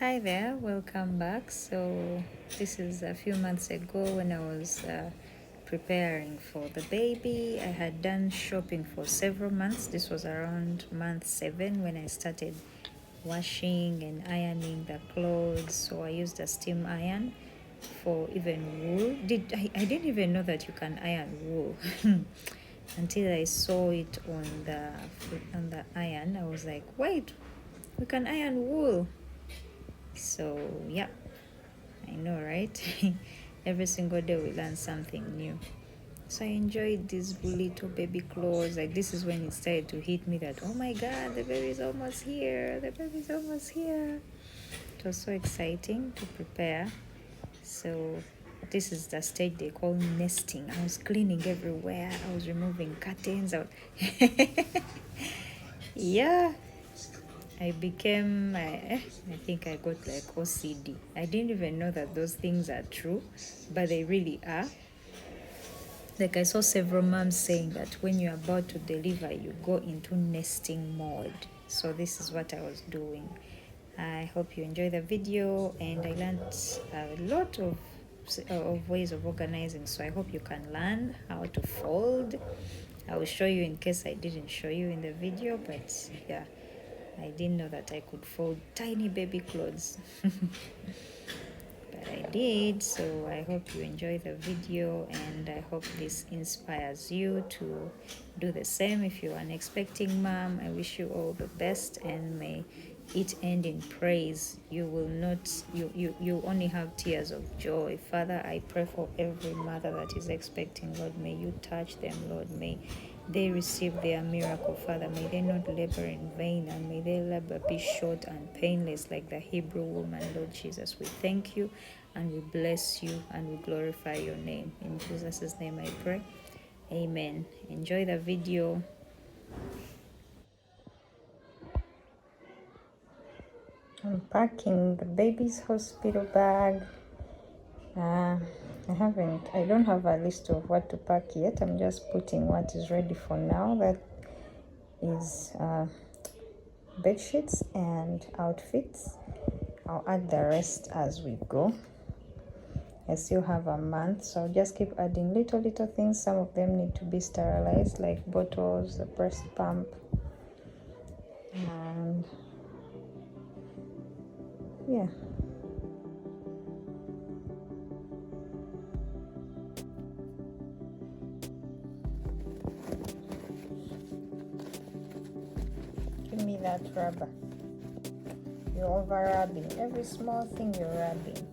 Hi there, welcome back. So, this is a few months ago when I was preparing for the baby. I had done shopping for several months. This was around month 7 when I started washing and ironing the clothes. So, I used a steam iron for even wool. I didn't even know that you can iron wool until I saw it on the iron. I was like, wait, we can iron wool. So, yeah, I know, right? Every single day we learn something new. So I enjoyed these little baby clothes. Like, this is when it started to hit me that, oh my God, the baby's almost here. The baby's almost here. It was so exciting to prepare. So this is the stage they call nesting. I was cleaning everywhere. I was removing curtains. Yeah, I think I got like OCD. I didn't even know that those things are true, but they really are. Like, I saw several moms saying that when you're about to deliver, you go into nesting mode. So this is what I was doing. I hope you enjoy the video, and I learned a lot of ways of organizing. So I hope you can learn how to fold. I will show you in case I didn't show you in the video, but yeah, I didn't know that I could fold tiny baby clothes. But I did. So I hope you enjoy the video, and I hope this inspires you to do the same. If you're an expecting mom, I wish you all the best, and may it end in praise. You will not you only have tears of joy. Father, I pray for every mother that is expecting. Lord, may you touch them. Lord, may they receive their miracle. Father, may they not labor in vain, and may their labor be short and painless like the Hebrew woman. Lord Jesus, we thank you and we bless you and we glorify your name. In Jesus' name I pray. Amen. Enjoy the video. I'm packing the baby's hospital bag. I don't have a list of what to pack yet. I'm just putting what is ready for now. That is bed sheets and outfits. I'll add the rest as we go. I still have a month, so I'll just keep adding little things. Some of them need to be sterilized, like bottles, the breast pump, and yeah. Give me that rubber. You're over rubbing. Every small thing you're rubbing.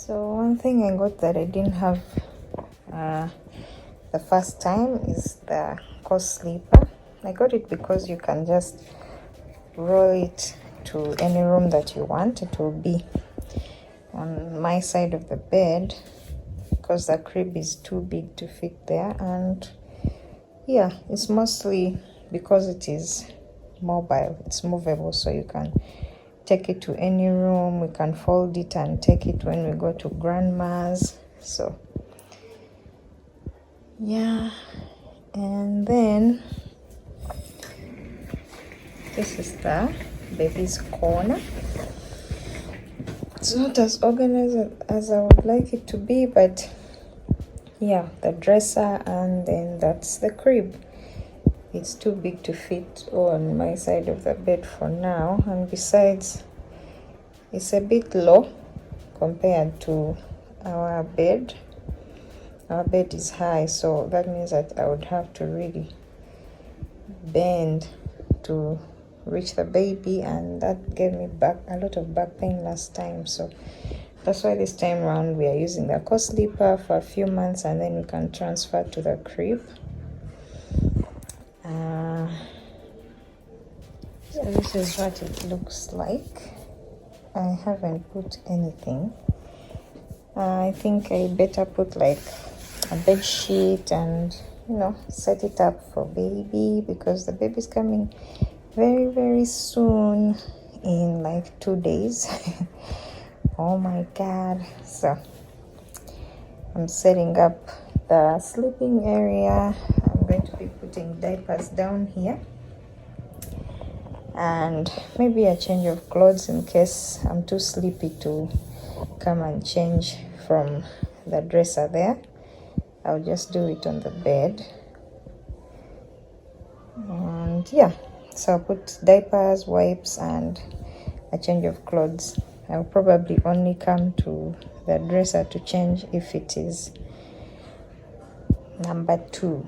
So one thing I got that I didn't have the first time is the co-sleeper. I got it because you can just roll it to any room that you want. It will be on my side of the bed because the crib is too big to fit there, and yeah, it's mostly because it is mobile, it's movable, so you can take it to any room. We can fold it and take it when we go to grandma's. So yeah, and then this is the baby's corner. It's not as organized as I would like it to be, but yeah, the dresser, and then that's the crib. It's too big to fit on my side of the bed for now, and besides, it's a bit low compared to our bed. Our bed is high, so that means that I would have to really bend to reach the baby, and that gave me a lot of back pain last time. So that's why this time around we are using the co-sleeper for a few months, and then we can transfer to the crib. So this is what it looks like. I haven't put anything. I think I better put like a bed sheet and set it up for baby, because the baby's coming very, very soon, in like 2 days. Oh my god. So I'm setting up the sleeping area. I'm going to be putting diapers down here, and maybe a change of clothes in case I'm too sleepy to come and change from the dresser there. I'll just do it on the bed. And yeah, so I'll put diapers, wipes, and a change of clothes. I'll probably only come to the dresser to change if it is number 2.